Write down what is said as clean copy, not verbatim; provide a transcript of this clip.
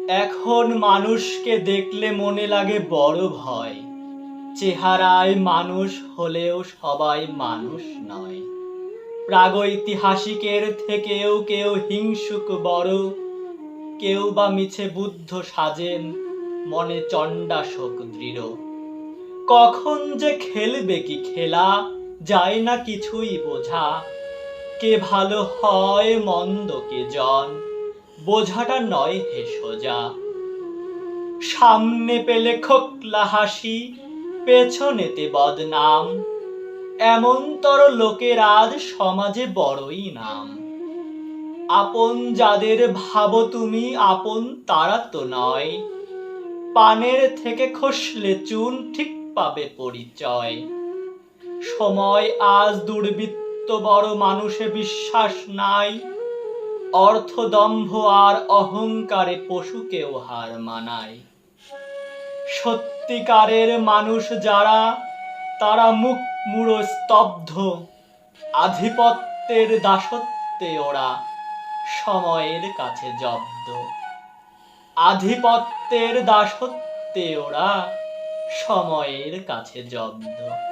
এখন মানুষকে দেখলে মনে লাগে বড় ভয়। চেহারায় মানুষ হলেও সবাই মানুষ নয়। প্রাগৈতিহাসিকের থেকেও কেউ হিংসুক বড়, কেউ বা মিছে বুদ্ধ সাজেন, মনে চণ্ডাশোক দৃঢ়। কখন যে খেলবে কি খেলা যায় না কিছুই বোঝা। কে ভালো হয় মন্দ কে জন বোঝাটা নয় হে সোজা। সামনে পেলে খোকলা হাসি, পেছনেতে বদনাম, এমনতর লোকের আজ সমাজে বড়ই নাম। আপন যাদের ভাবো তুমি আপন তারা তো নয়। পানের থেকে খসলে চুন ঠিক পাবে পরিচয়। সময় আজ দুর্বৃত্ত বড়, মানুষে বিশ্বাস নাই। অর্থদম্ভ আর অহংকারে পশুকেও হার মানায়। সত্যিকারের মানুষ যারা, তারা মুখ মুড়ো স্তব্ধ। আধিপত্যের দাসত্বে ওরা সময়ের কাছে জব্দ। আধিপত্যের দাসত্বে ওরা সময়ের কাছে জব্দ।